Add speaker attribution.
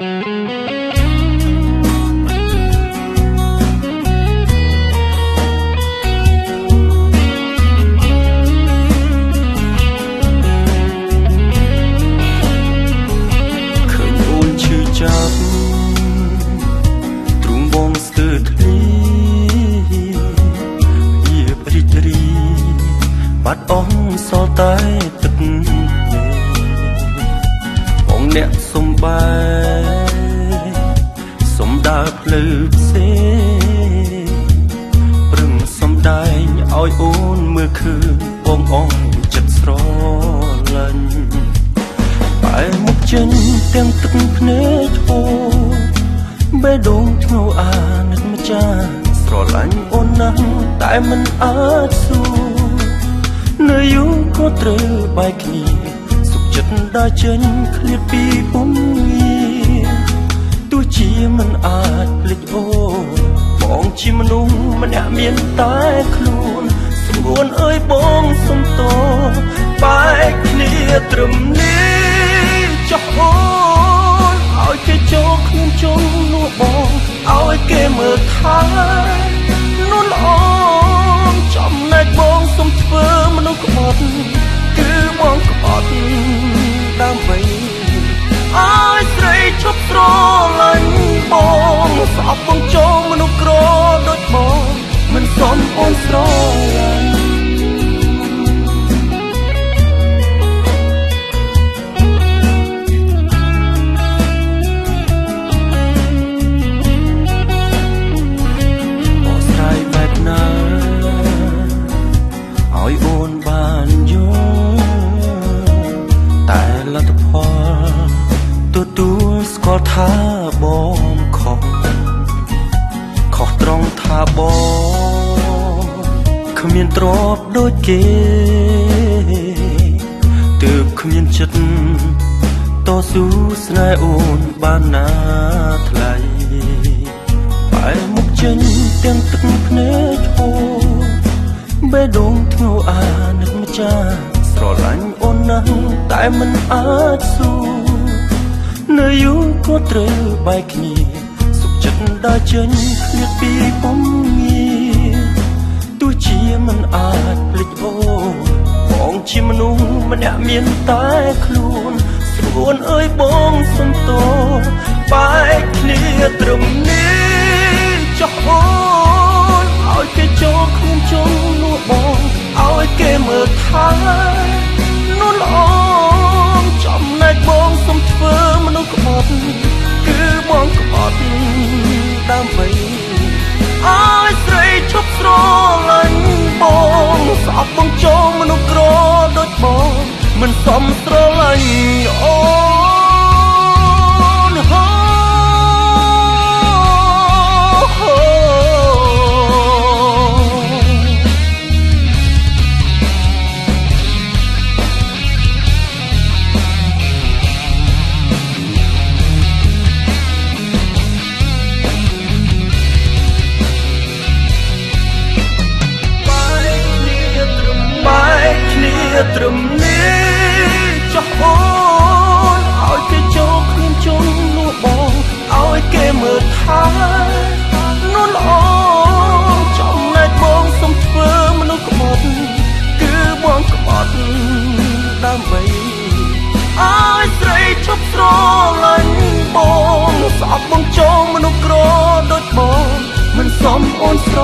Speaker 1: បាត់អស់សល់តែទឹកបងអ្នកសំបែសំដើរភ្លឺផ្សេងព្រឹងសំដែងឲ្យអូនមើលឃើញបងអងចិត្តស្រលាញ់បែរមុខចេញទាំងទឹកភ្នែកហូរបេះដូងធ្ងោអាណិតម្ចាស់ស្រលាញ់អូនណាស់តែមិនអាចសួរនៅយូរក៏ត្រូវបែកគ្នាសុខចិត្តដើរចេញឃ្លាតពីពុំងារទោះជាមិនអាចភ្លេចអូបងជាមនុស្សម្នាក់មានតែខ្លួនស្រួនអើយបងសុំតបែកគ្នាត្រឹមនេះចុះអូនឲ្យគេចូលខ្លួនជុំនោះបងឲ្យគេមើលថានោះល្អចំណែកបងសុំធ្វើមនុស្សក្បត់គឺបងក្បត់ដើម្បីឲ្យស្រីឈប់ស្រលាញ់បងស្អប់បងចូលមនុស្សក្រដូចបងមិនសមអូនស្រលាញ់ឲ្យអូនបានយល់តែលទ្ធផលទទួលស្គាល់ថាបងខុសត្រង់ថាបងគ្មានទ្រព្យដូចគេទើបគ្មានចិត្តតស៊ូស្នេហ៍អូនបានណាថ្លៃបែរមុខចេញទាំងទឹកភ្នែកហូរបេះដូងធ្ងោអាណិតម្ចាស់ស្រឡាញ់អូនណាស់តែមិនអាចសួរនៅយូរក៏ត្រូវបែកគ្នាសុខចិត្តដើរចេញឃ្លាតពីពុំងារទោះជាមិនអាចភ្លេចអូបងជាមនុស្សម្នាក់មានតែខ្លួនស្រួនអើយបងសុំតបែកគ្នាត្រឹមនេះចុះអូនឲ្យគេចូលខ្លួនជុំនោះបងឲ្យគេមើលថានោះល្អចំណែកបងសុំធ្វើមនុស្សក្បត់គឺបងក្បត់ដើម្បីឲ្យស្រីឈប់ស្រលាញ់បងស្អប់បងចូលមនុស្សក្រដូចបងមិនសមស្រលាញ់អូត្រឹមនេះចុះអូនឲ្យគេចូលខ្លួនជុំនោះបងឲ្យគេមើលថានោះល្អចំណែកបងសុំធ្វើមនុស្សក្បត់គឺបងក្បត់ដើម្បីឲ្យស្រីឈប់ស្រលាញ់បងស្អប់បងចូលមនុស្សក្រដូចបងមិនសមអូនស្រ